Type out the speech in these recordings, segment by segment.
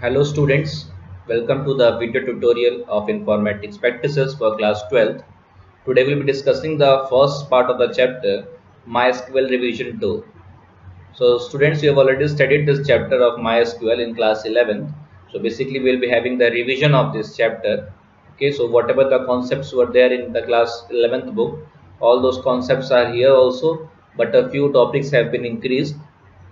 Hello students, welcome to the video tutorial of Informatics Practices for class 12th. Today we'll be discussing the first part of the chapter, MySQL Revision Tour. So students, you have already studied this chapter of MySQL in class 11th. So basically we'll be having the revision of this chapter. Okay, so whatever the concepts were there in the class 11th book, all those concepts are here also, but a few topics have been increased.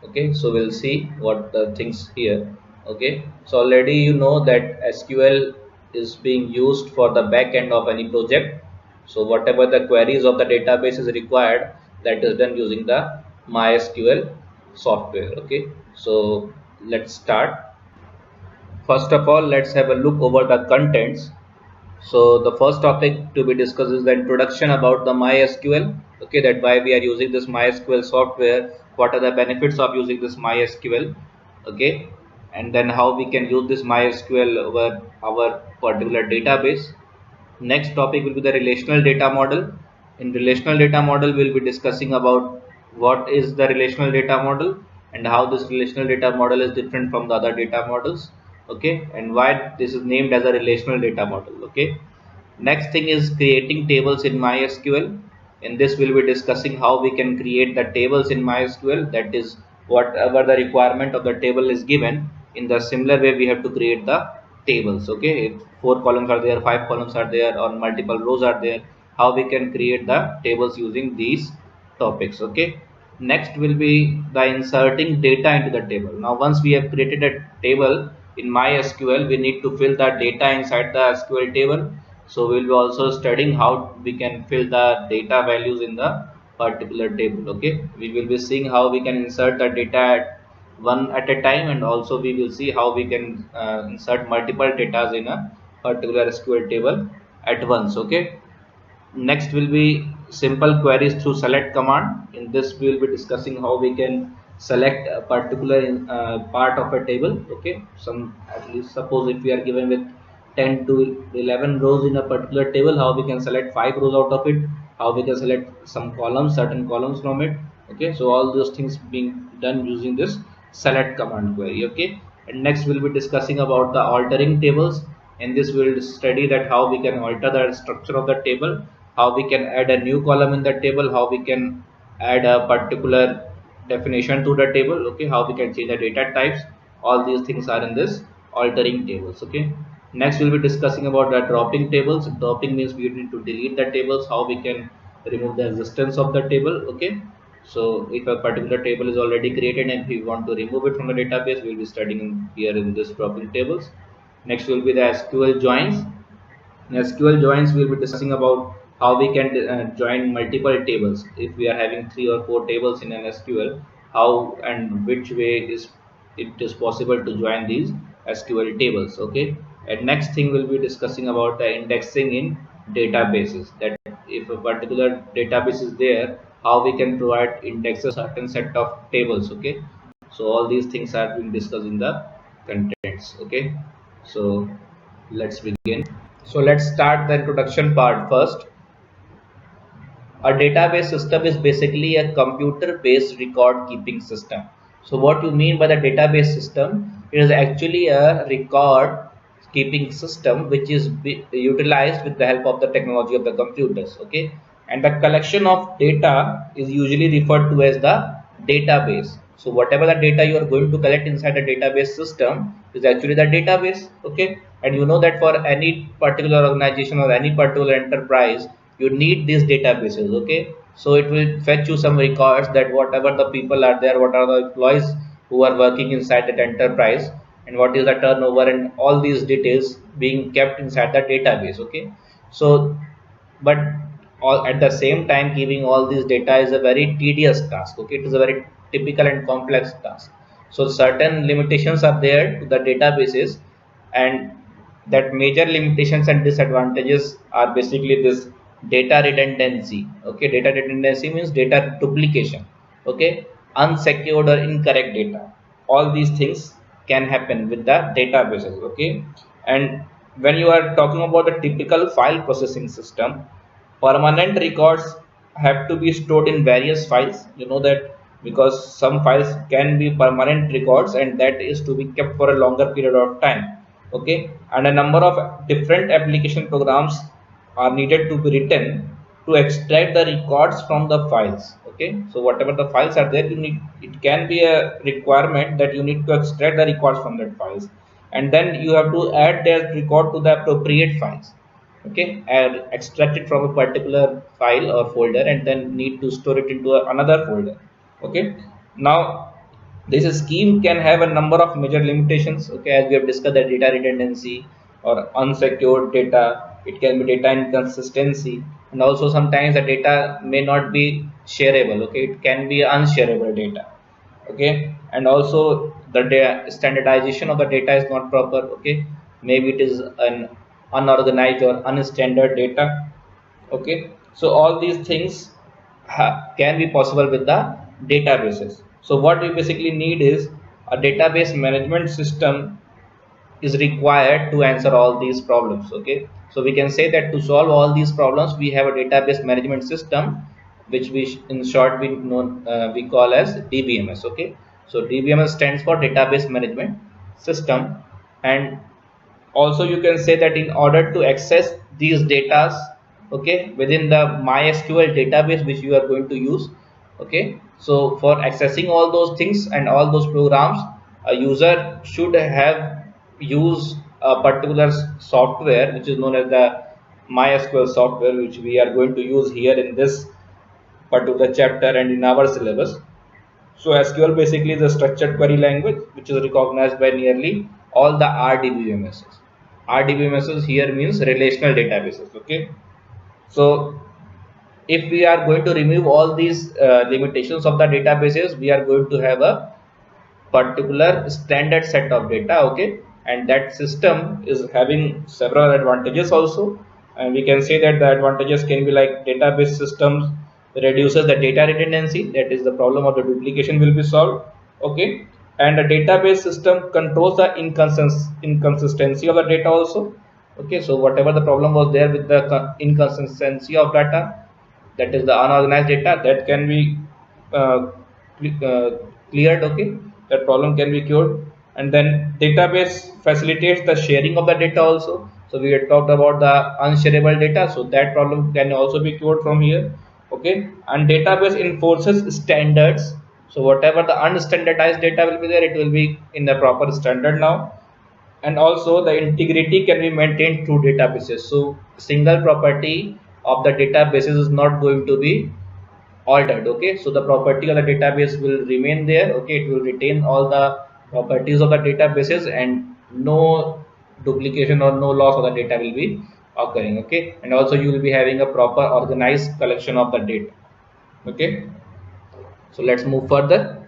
Okay, so we'll see what the things here. Okay, so already you know that SQL is being used for the back end of any project. So whatever the queries of the database is required, that is done using the MySQL software. Okay, so let's start. First of all, let's have a look over the contents. So the first topic to be discussed is the introduction about the MySQL. Okay, that why we are using this MySQL software, what are the benefits of using this MySQL. Okay, and then how we can use this MySQL over our particular database. Next topic will be the relational data model. In relational data model, we'll be discussing about what is the relational data model and how this relational data model is different from the other data models. Okay, and why this is named as a relational data model. Okay. Next thing is creating tables in MySQL. In this, we'll be discussing how we can create the tables in MySQL. That is, whatever the requirement of the table is given, in the similar way we have to create the tables. Okay, if 4 columns are there, 5 columns are there, or multiple rows are there, how we can create the tables using these topics. Okay. Next will be the inserting data into the table. Now once we have created a table in MySQL, we need to fill the data inside the SQL table. So we will be also studying how we can fill the data values in the particular table. Okay, we will be seeing how we can insert the data one at a time, and also we will see how we can insert multiple data in a particular SQL table at once. Okay. Next will be simple queries through select command. In this we will be discussing how we can select a particular part of a table. Okay, some at least suppose if we are given with 10 to 11 rows in a particular table, how we can select 5 rows out of it, how we can select some columns, certain columns from it. Okay, so all those things being done using this select command query. Okay, and next we'll be discussing about the altering tables. In this we will study that how we can alter the structure of the table, how we can add a new column in the table, how we can add a particular definition to the table. Okay, how we can change the data types. All these things are in this altering tables. Okay, next we'll be discussing about the dropping tables. Dropping means we need to delete the tables, how we can remove the existence of the table. Okay, so if a particular table is already created and if we want to remove it from the database, we'll be studying here in this dropping tables. Next will be the SQL joins. In SQL joins, we'll be discussing about how we can join multiple tables. If we are having 3 or 4 tables in an SQL, how and which way is it is possible to join these SQL tables. Okay, and next thing we'll be discussing about the indexing in databases. That if a particular database is there, how we can provide indexes certain set of tables. Okay, so all these things are being discussed in the contents. Okay, so let's begin. So let's start the introduction part first. A database system is basically a computer-based record-keeping system. So what you mean by the database system? It is actually a record-keeping system which is utilized with the help of the technology of the computers. Okay, and the collection of data is usually referred to as the database. So whatever the data you are going to collect inside the database system is actually the database. Okay, and you know that for any particular organization or any particular enterprise, you need these databases. Okay, so it will fetch you some records that whatever the people are there, what are the employees who are working inside that enterprise, and what is the turnover, and all these details being kept inside the database. Okay, so but all at the same time, giving all this data is a very tedious task. Okay, it is a very typical and complex task. So certain limitations are there to the databases, and that major limitations and disadvantages are basically this data redundancy. Okay, data redundancy means data duplication. Okay, unsecured or incorrect data, all these things can happen with the databases. Okay, and when you are talking about the typical file processing system, permanent records have to be stored in various files. You know that because some files can be permanent records and that is to be kept for a longer period of time. Okay, and a number of different application programs are needed to be written to extract the records from the files. Okay, so whatever the files are there, you need, it can be a requirement that you need to extract the records from that files, and then you have to add that record to the appropriate files. Okay, and extract it from a particular file or folder and then need to store it into another folder. Okay, now this scheme can have a number of major limitations. Okay, as we have discussed, the data redundancy or unsecured data, it can be data inconsistency, and also sometimes the data may not be shareable. Okay, it can be unshareable data. Okay, and also the standardization of the data is not proper. Okay, maybe it is an unorganized or unstandard data. Okay, so all these things can be possible with the databases. So what we basically need is a database management system is required to answer all these problems. Okay, so we can say that to solve all these problems we have a database management system, which we in short we call as DBMS. Okay, so DBMS stands for database management system. And also you can say that in order to access these datas, okay, within the MySQL database which you are going to use. Okay, so for accessing all those things and all those programs, a user should have used a particular software which is known as the MySQL software, which we are going to use here in this particular chapter and in our syllabus. So SQL basically is a structured query language which is recognized by nearly all the RDBMSs. RDBMSs here means relational databases. Okay, so if we are going to remove all these limitations of the databases, we are going to have a particular standard set of data. Okay, and that system is having several advantages also, and we can say that the advantages can be like database systems reduces the data redundancy, that is the problem of the duplication will be solved. Okay, and the database system controls the inconsistency of the data also. Okay, so whatever the problem was there with the inconsistency of data, that is the unorganized data, that can be uh, cleared. Okay, that problem can be cured. And then database facilitates the sharing of the data also. So we had talked about the unshareable data, so that problem can also be cured from here. Okay, and database enforces standards. So whatever the unstandardized data will be there, it will be in the proper standard now. And also the integrity can be maintained through databases. So single property of the databases is not going to be altered. Okay, so the property of the database will remain there. Okay, it will retain all the properties of the databases and no duplication or no loss of the data will be occurring. Okay, and also you will be having a proper organized collection of the data. Okay, so let's move further.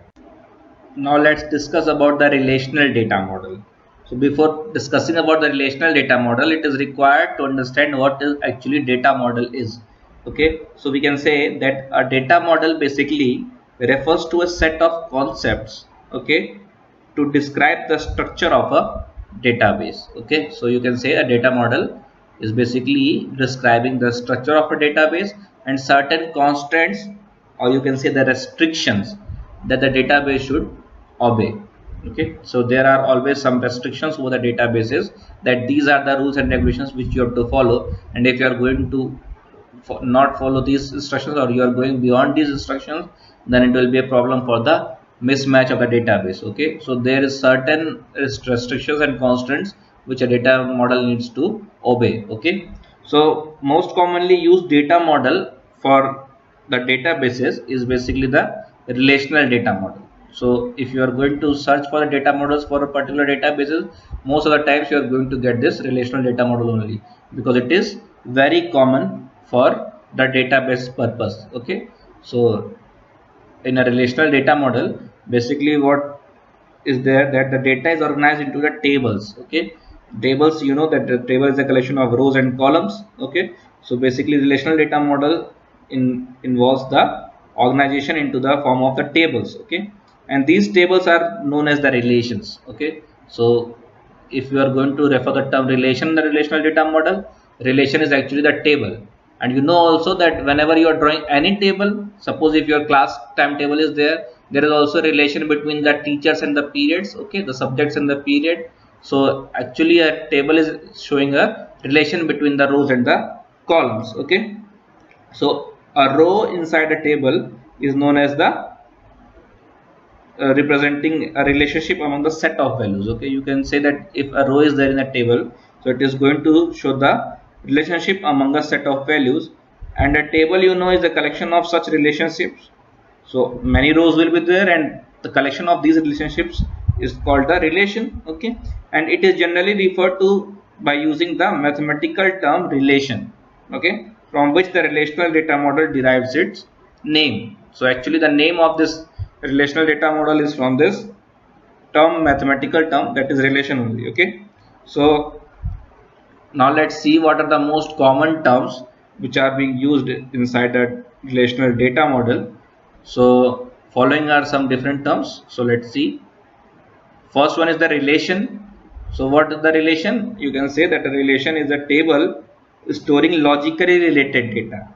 Now let's discuss about the relational data model. So before discussing about the relational data model, it is required to understand what is actually data model is. Okay, so we can say that a data model basically refers to a set of concepts, okay, to describe the structure of a database. Okay, so you can say a data model is basically describing the structure of a database and certain constraints, or you can say the restrictions that the database should obey. Okay, so there are always some restrictions over the databases, that these are the rules and regulations which you have to follow, and if you are going to not follow these instructions or you are going beyond these instructions, then it will be a problem for the mismatch of the database. Okay, so there is certain restrictions and constraints which a data model needs to obey. Okay, so most commonly used data model for the databases is basically the relational data model. So if you are going to search for the data models for a particular databases, most of the times you are going to get this relational data model only, because it is very common for the database purpose. Okay, so in a relational data model, basically what is there, that the data is organized into the tables. Okay, tables, you know that the table is a collection of rows and columns. Okay, so basically relational data model involves the organization into the form of the tables. Okay, and these tables are known as the relations. Okay, so if you are going to refer the term relation in the relational data model, relation is actually the table. And you know also that whenever you are drawing any table, suppose if your class timetable is there, there is also a relation between the teachers and the periods, okay, the subjects and the period. So actually a table is showing a relation between the rows and the columns, okay. So a row inside a table is known as the representing a relationship among the set of values, okay. You can say that if a row is there in a table, so it is going to show the relationship among a set of values, and a table, you know, is a collection of such relationships. So many rows will be there, and the collection of these relationships is called the relation, okay. And it is generally referred to by using the mathematical term relation, okay, from which the relational data model derives its name. So actually the name of this relational data model is from this term, mathematical term, that is relation only, okay. So now let's see what are the most common terms which are being used inside a relational data model. So following are some different terms. So let's see. First one is the relation. So what is the relation? You can say that a relation is a table storing logically related data.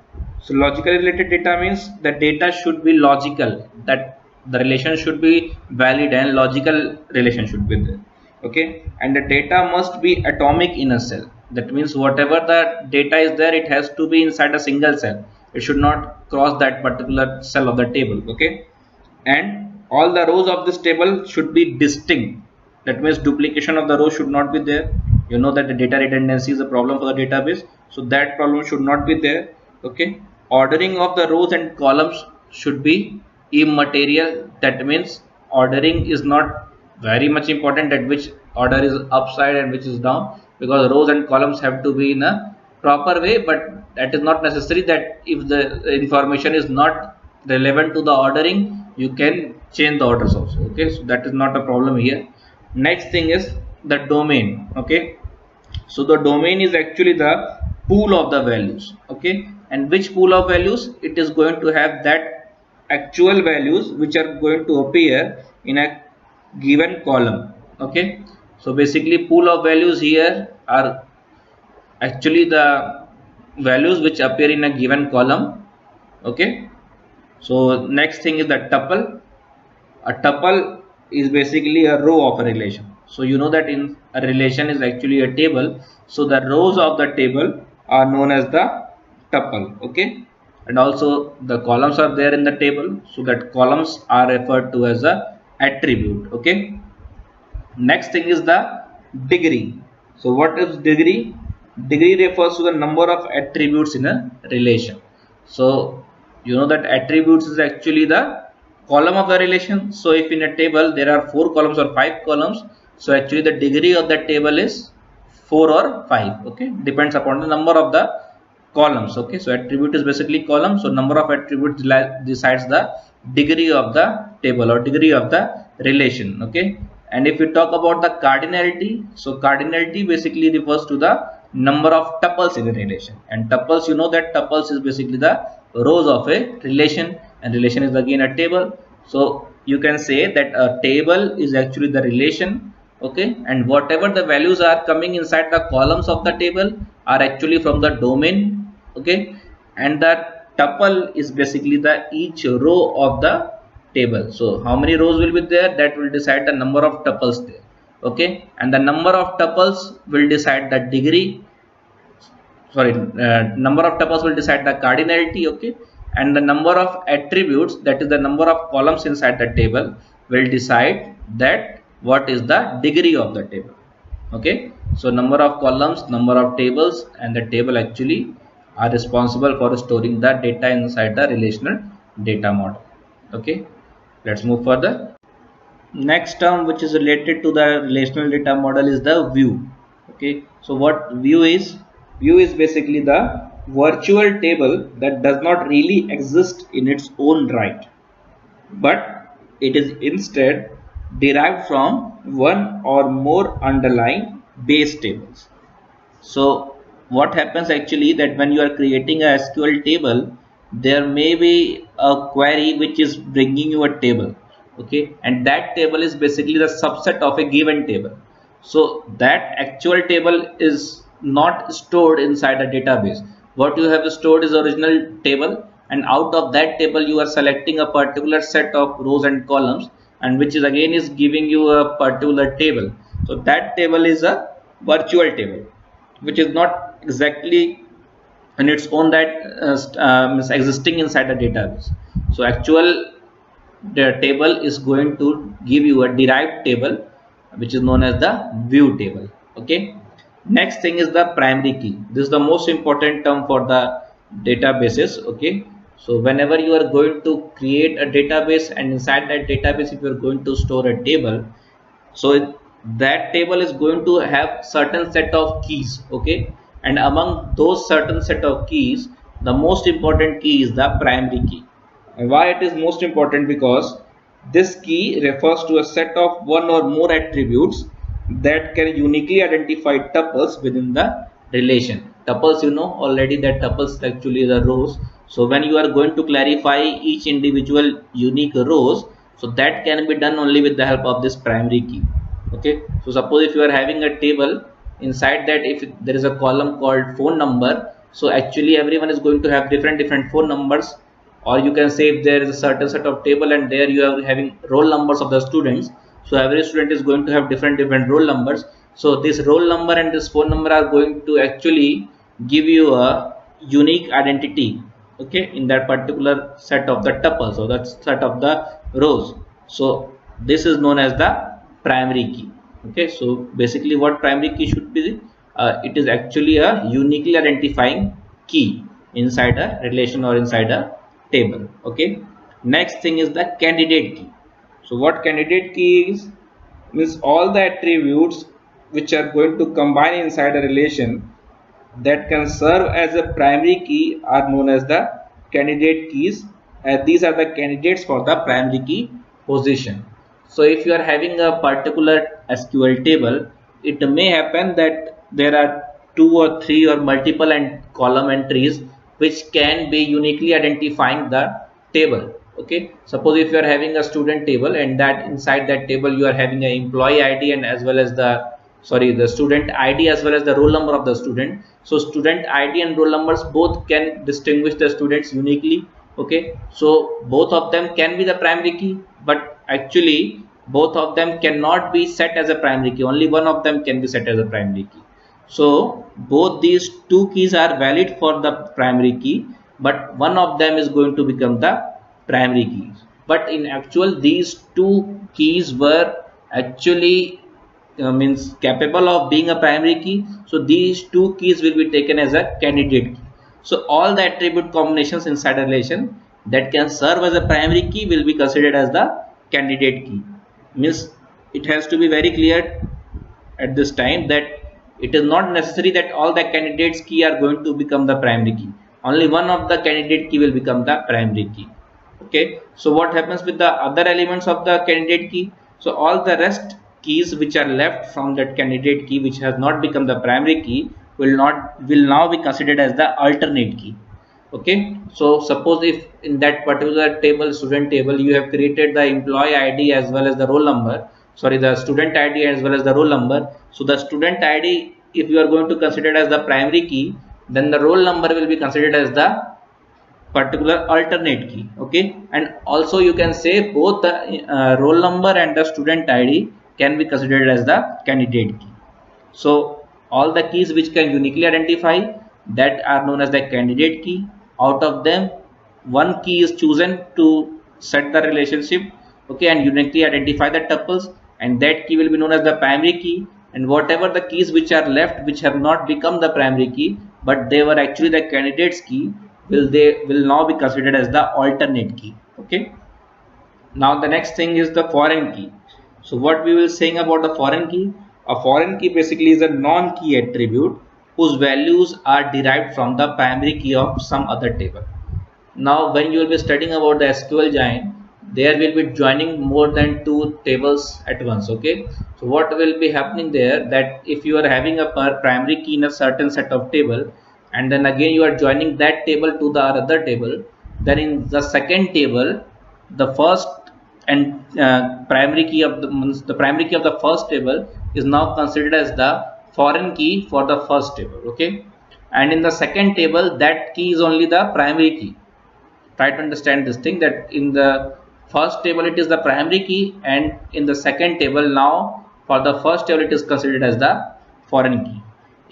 So logically related data means the data should be logical, that the relation should be valid and logical relation should be there. Okay, and the data must be atomic in a cell. That means whatever the data is there, it has to be inside a single cell. It should not cross that particular cell of the table. Okay, and all the rows of this table should be distinct. That means duplication of the row should not be there. You know that the data redundancy is a problem for the database, so that problem should not be there. Okay, ordering of the rows and columns should be immaterial. That means ordering is not very much important, that which order is upside and which is down, because rows and columns have to be in a proper way, but that is not necessary that if the information is not relevant to the ordering, you can change the orders also, okay. So that is not a problem here. Next thing is the domain, okay. So the domain is actually the pool of the values, okay. And which pool of values? It is going to have that actual values which are going to appear in a given column, okay. So basically pool of values here are actually the values which appear in a given column, okay. So next thing is the tuple. A tuple is basically a row of a relation. So you know that in a relation is actually a table, so the rows of the table are known as the tuple, okay. And also the columns are there in the table, so that columns are referred to as a attribute, okay. Next thing is the degree. So what is degree? Degree refers to the number of attributes in a relation. So you know that attributes is actually the column of the relation. So if in a table there are 4 columns or 5 columns, so actually the degree of that table is 4 or 5, okay, depends upon the number of the columns, okay. So attribute is basically column, so number of attributes decides the degree of the table or degree of the relation, okay. And if we talk about the cardinality, so cardinality basically refers to the number of tuples in a relation, and tuples, you know that tuples is basically the rows of a relation, and relation is again a table. So you can say that a table is actually the relation, okay, and whatever the values are coming inside the columns of the table are actually from the domain, okay, and the tuple is basically the each row of the table. So how many rows will be there, that will decide the number of tuples there, okay, and the number of tuples will decide the degree, sorry, number of tuples will decide the cardinality, okay, and the number of attributes, that is the number of columns inside the table, will decide that what is the degree of the table, okay. So number of columns, number of tables, and the table actually are responsible for storing the data inside the relational data model, okay. Let's move further. Next term which is related to the relational data model is the view, okay. So what view is? View is basically the virtual table that does not really exist in its own right, but it is instead derived from one or more underlying base tables. So what happens actually that when you are creating a SQL table, there may be a query which is bringing you a table, okay, and that table is basically the subset of a given table. So that actual table is not stored inside a database. what you have stored is original table, and out of that table you are selecting a particular set of rows and columns, and which is again is giving you a particular table. So that table is a virtual table, which is not exactly in its own that is existing inside the database. So actual the table is going to give you a derived table, which is known as the view table. Okay, next thing is the primary key. This is the most important term for the databases. Okay, so whenever you are going to create a database, and inside that database if you are going to store a table, so that table is going to have certain set of keys. Okay, and among those certain set of keys, the most important key is the primary key. And why it is most important? Because this key refers to a set of one or more attributes that can uniquely identify tuples within the relation. Tuples, you know already that tuples actually the rows. So when you are going to clarify each individual unique rows, so that can be done only with the help of this primary key. Okay, so suppose if you are having a table, inside that if there is a column called phone number, so actually everyone is going to have different phone numbers. Or you can say if there is a certain set of table and there you are having roll numbers of the students, so every student is going to have different roll numbers. So this roll number and this phone number are going to actually give you a unique identity, okay, in that particular set of the tuples or that set of the rows. So this is known as the primary key. Okay, so basically what primary key should be, it is actually a uniquely identifying key inside a relation or inside a table. Okay, next thing is the candidate key. So what candidate key is, means all the attributes which are going to combine inside a relation that can serve as a primary key are known as the candidate keys. These are the candidates for the primary key position. So if you are having a particular SQL table, it may happen that there are two or three or multiple and column entries which can be uniquely identifying the table. Okay, suppose if you are having a student table, and that inside that table you are having an employee ID and as well as the student ID as well as the roll number of the student. So student ID and roll numbers both can distinguish the students uniquely. Okay, so both of them can be the primary key, but actually both of them cannot be set as a primary key. Only one of them can be set as a primary key. So both these two keys are valid for the primary key, but one of them is going to become the primary keys. But in actual, these two keys were actually means capable of being a primary key. So these two keys will be taken as a candidate key. So all the attribute combinations inside a relation that can serve as a primary key will be considered as the candidate key. Means it has to be very clear at this time that it is not necessary that all the candidates key are going to become the primary key. Only one of the candidate key will become the primary key. Okay, so what happens with the other elements of the candidate key? So all the rest keys which are left from that candidate key which has not become the primary key will now be considered as the alternate key. Okay, so suppose if in that particular table, student table, you have created the employee ID as well as the roll number, the student ID as well as the roll number. So the student ID, if you are going to consider it as the primary key, then the roll number will be considered as the particular alternate key. Okay, and also you can say both the roll number and the student ID can be considered as the candidate key. So all the keys which can uniquely identify, that are known as the candidate key. Out of them, one key is chosen to set the relationship, okay, and uniquely identify the tuples, and that key will be known as the primary key. And whatever the keys which are left which have not become the primary key but they were actually the candidate's key, will now be considered as the alternate key. Okay, now the next thing is the foreign key. So what we will saying about the foreign key? A foreign key basically is a non-key attribute whose values are derived from the primary key of some other table. Now when you will be studying about the SQL giant, there will be joining more than two tables at once. Okay, so what will be happening there, that if you are having a primary key in a certain set of table, and then again you are joining that table to the other table, then in the second table the first and primary key of the primary key of the first table is now considered as the foreign key for the first table. Okay, and in the second table that key is only the primary key. Try to understand this thing, that in the first table it is the primary key, and in the second table, now for the first table it is considered as the foreign key.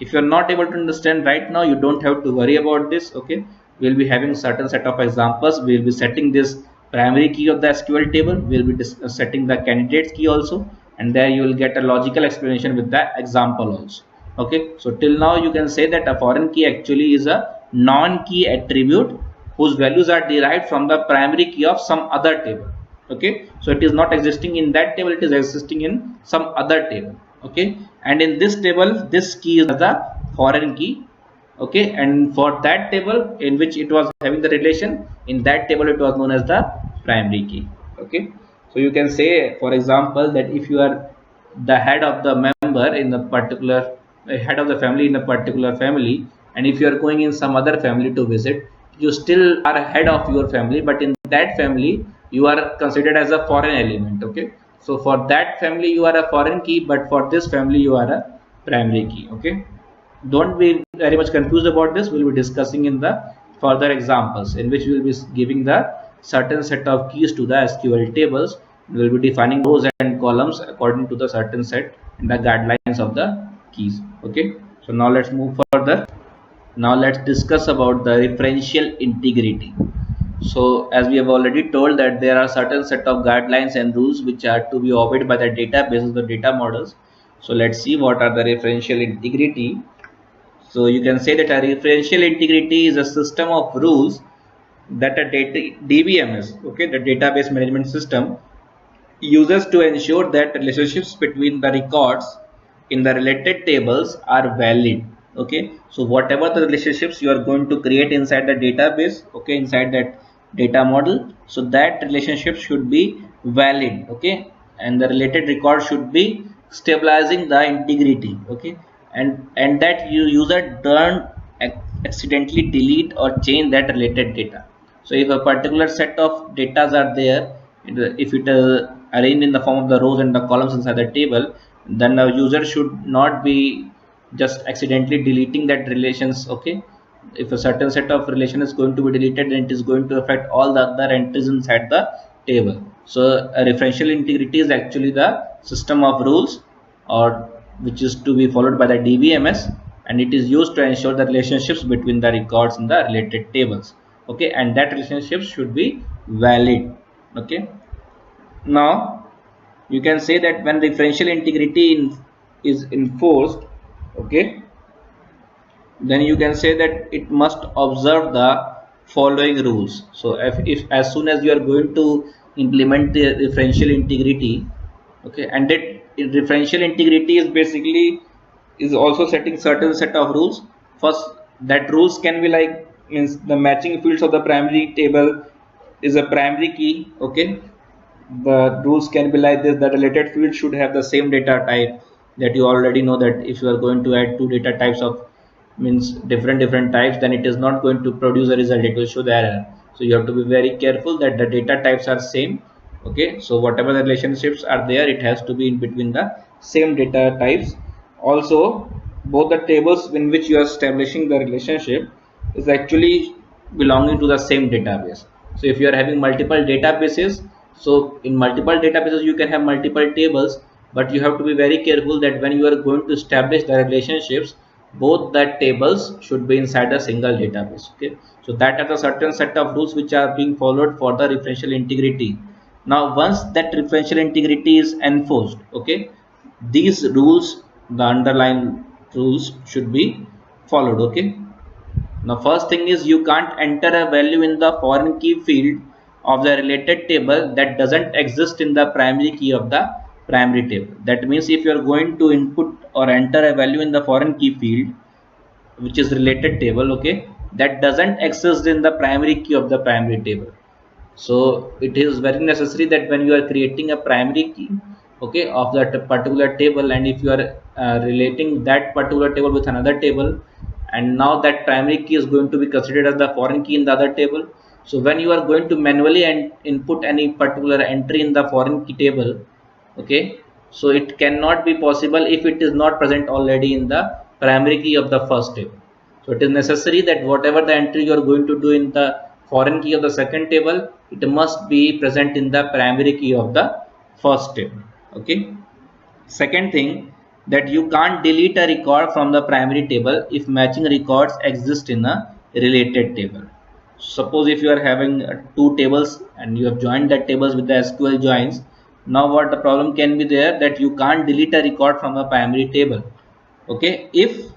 If you are not able to understand right now, you don't have to worry about this. Okay, we'll be having certain set of examples. We'll be setting this primary key of the SQL table, we'll be setting the candidates key also, and there you will get a logical explanation with the example also. Okay, so till now you can say that a foreign key actually is a non-key attribute whose values are derived from the primary key of some other table. Okay, so it is not existing in that table, it is existing in some other table. Okay, and in this table this key is the foreign key. Okay, and for that table in which it was having the relation, in that table it was known as the primary key. Okay, so you can say, for example, that if you are the head of the member in the particular head of the family in a particular family, and if you are going in some other family to visit, you still are head of your family, but in that family you are considered as a foreign element. Okay, so for that family you are a foreign key, but for this family you are a primary key. Okay, don't be very much confused about this. We'll be discussing in the further examples in which we will be giving the certain set of keys to the SQL tables. We will be defining rows and columns according to the certain set and the guidelines of the keys. Okay, so now let's move further. Now let's discuss about the referential integrity. So as we have already told that there are certain set of guidelines and rules which are to be obeyed by the databases, the data models. So let's see what are the referential integrity. So you can say that a referential integrity is a system of rules that a DBMS, okay, the database management system, uses to ensure that relationships between the records in the related tables are valid. Okay, so whatever the relationships you are going to create inside the database, okay, inside that data model, so that relationship should be valid. Okay, and the related record should be stabilizing the integrity. Okay, and that user don't accidentally delete or change that related data. So if a particular set of data are there, if it arranged in the form of the rows and the columns inside the table, then the user should not be just accidentally deleting that relations. Okay, if a certain set of relation is going to be deleted, then it is going to affect all the other entries inside the table. So a referential integrity is actually the system of rules or which is to be followed by the DBMS, and it is used to ensure the relationships between the records in the related tables. Okay, and that relationships should be valid. Okay, now you can say that when referential integrity is enforced, okay, then you can say that it must observe the following rules. So if as soon as you are going to implement the referential integrity, okay, and that referential integrity is basically is also setting certain set of rules. First, that rules can be like, means the matching fields of the primary table is a primary key. Okay, the rules can be like this: the related field should have the same data type. That you already know that if you are going to add two data types of means different types, then it is not going to produce a result, it will show the error. So you have to be very careful that the data types are same. Okay, so whatever the relationships are there, it has to be in between the same data types. Also, both the tables in which you are establishing the relationship is actually belonging to the same database. So if you are having multiple databases, so in multiple databases you can have multiple tables, but you have to be very careful that when you are going to establish the relationships, both the tables should be inside a single database. Okay, so that are the certain set of rules which are being followed for the referential integrity. Now once that referential integrity is enforced, okay, these rules, the underlying rules should be followed. Okay, now first thing is you can't enter a value in the foreign key field of the related table that doesn't exist in the primary key of the primary table. That means if you are going to input or enter a value in the foreign key field which is related table, okay, that doesn't exist in the primary key of the primary table. So it is very necessary that when you are creating a primary key, okay, of that particular table, and if you are relating that particular table with another table, and now that primary key is going to be considered as the foreign key in the other table. So when you are going to manually input any particular entry in the foreign key table, okay, so it cannot be possible if it is not present already in the primary key of the first table. So it is necessary that whatever the entry you are going to do in the foreign key of the second table, it must be present in the primary key of the first table. Okay. Second thing, that you can't delete a record from the primary table if matching records exist in a related table. Suppose if you are having two tables and you have joined that tables with the SQL joins, now what the problem can be there, that you can't delete a record from a primary table. Okay, if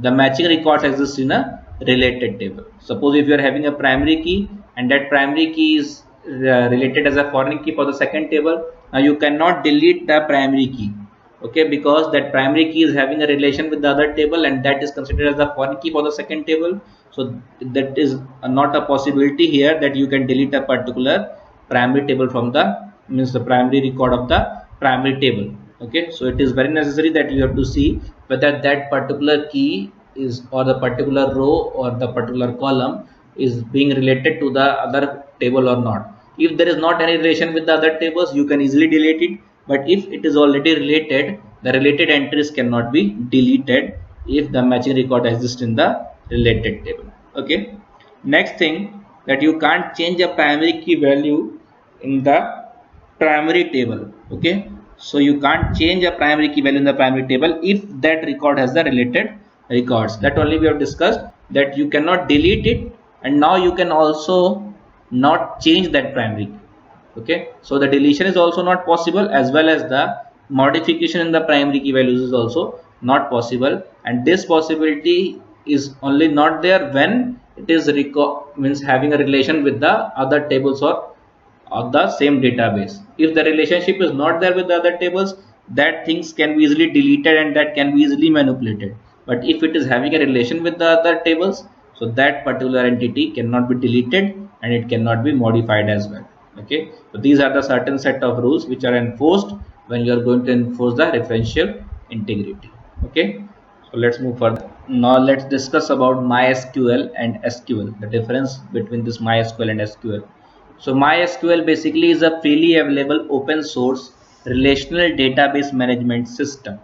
the matching records exist in a related table. Suppose if you are having a primary key and that primary key is related as a foreign key for the second table, now you cannot delete the primary key. Okay, because that primary key is having a relation with the other table and that is considered as the foreign key for the second table. So that is not a possibility here that you can delete a particular primary table from the the primary record of the primary table. Okay, so it is very necessary that you have to see whether that particular key is, or the particular row or the particular column is being related to the other table or not. If there is not any relation with the other tables, you can easily delete it, but if it is already related, the related entries cannot be deleted if the matching record exists in the related table. Okay, next thing, that you can't change a primary key value in the primary table. Okay, so you can't change a primary key value in the primary table if that record has the related records. That only we have discussed, that you cannot delete it, and now you can also not change that primary key. Okay, so the deletion is also not possible, as well as the modification in the primary key values is also not possible, and this possibility is only not there when it is means having a relation with the other tables or of the same database. If the relationship is not there with the other tables, that things can be easily deleted and that can be easily manipulated. But if it is having a relation with the other tables, so that particular entity cannot be deleted and it cannot be modified as well. Okay, so these are the certain set of rules which are enforced when you are going to enforce the referential integrity. Okay, so let's move further. Now let's discuss about MySQL and SQL, the difference between this MySQL and SQL. So MySQL basically is a freely available open source relational database management system.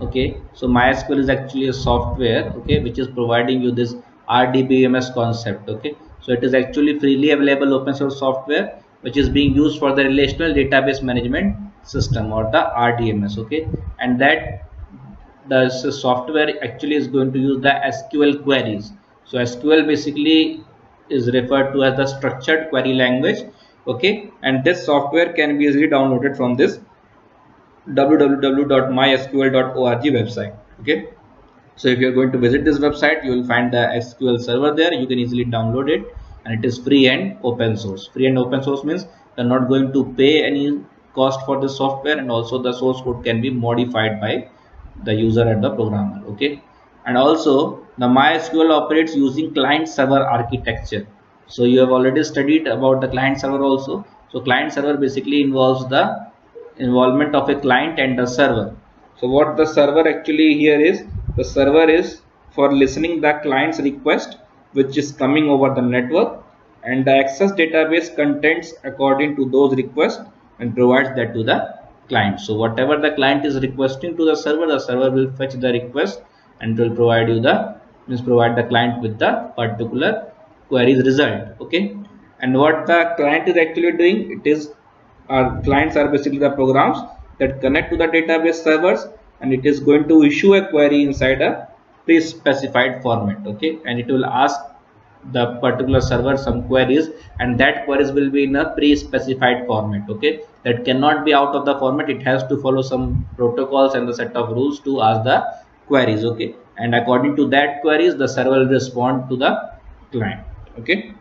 Okay, so MySQL is actually a software, okay, which is providing you this RDBMS concept. Okay, so it is actually freely available open source software which is being used for the relational database management system, or the RDMS. Okay, and that the software actually is going to use the SQL queries. So SQL basically is referred to as the structured query language. Okay, and this software can be easily downloaded from this www.mysql.org website. Okay, so if you are going to visit this website, you will find the SQL server there. You can easily download it, and it is free and open source. Free and open source means you are not going to pay any cost for the software, and also the source code can be modified by the user and the programmer. Okay, and also the MySQL operates using client server architecture. So you have already studied about the client server also. So client server basically involves the involvement of a client and the server. So what the server actually here is, the server is for listening the client's request which is coming over the network, and the access database contents according to those requests and provides that to the client. So whatever the client is requesting to the server will fetch the request and will provide you the provide the client with the particular queries result. Okay, and what the client is actually doing, it is, our clients are basically the programs that connect to the database servers, and it is going to issue a query inside a pre-specified format. Okay, and it will ask the particular server some queries, and that queries will be in a pre-specified format. Okay, that cannot be out of the format. It has to follow some protocols and the set of rules to ask the queries. Okay, and according to that queries, the server will respond to the client. Okay,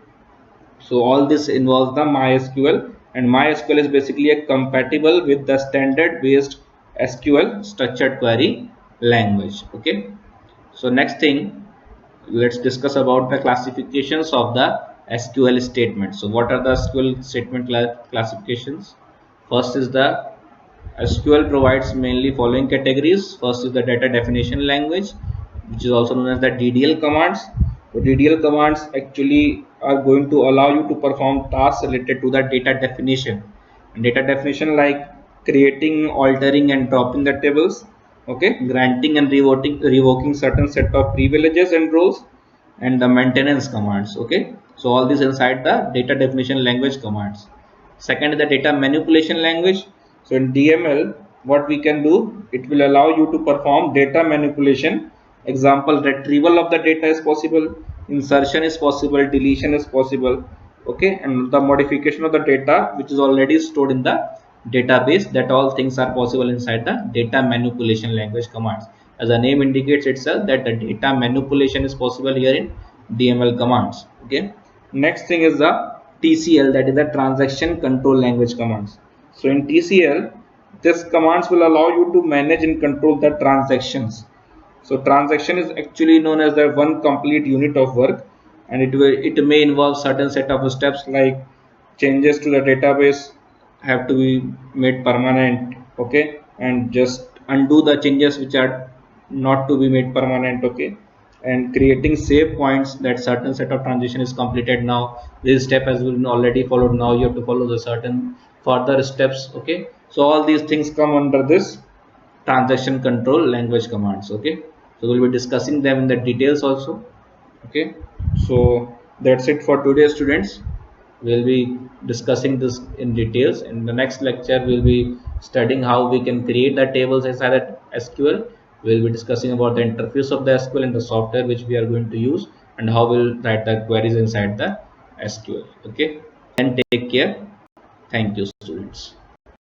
so all this involves the MySQL, and MySQL is basically a compatible with the standard based SQL structured query language. Okay, so next thing, let's discuss about the classifications of the SQL statements. So what are the SQL statement classifications? First is the SQL provides mainly following categories. First is the data definition language, which is also known as the DDL commands. So DDL commands actually are going to allow you to perform tasks related to the data definition. And data definition like creating, altering and dropping the tables, okay, granting and revoking certain set of privileges and roles, and the maintenance commands. Okay, so all this inside the data definition language commands. Second, the data manipulation language. So in DML, what we can do, it will allow you to perform data manipulation. Example, retrieval of the data is possible, insertion is possible, deletion is possible, okay, and the modification of the data which is already stored in the database. That all things are possible inside the data manipulation language commands. As the name indicates itself, that the data manipulation is possible here in DML commands. Okay, next thing is the TCL, that is the transaction control language commands. So in TCL, this commands will allow you to manage and control the transactions. So transaction is actually known as the one complete unit of work, and it may involve certain set of steps like changes to the database have to be made permanent, okay, and just undo the changes which are not to be made permanent, okay, and creating save points that certain set of transition is completed now. This step has been already followed. Now you have to follow the certain further steps, okay. So all these things come under this transaction control language commands. Okay, so we'll be discussing them in the details also. Okay, so that's it for today, students. We'll be discussing this in details. In the next lecture, we'll be studying how we can create the tables inside the SQL. We'll be discussing about the interface of the SQL and the software which we are going to use, and how we'll write the queries inside the SQL. Okay, and take care. Thank you, students.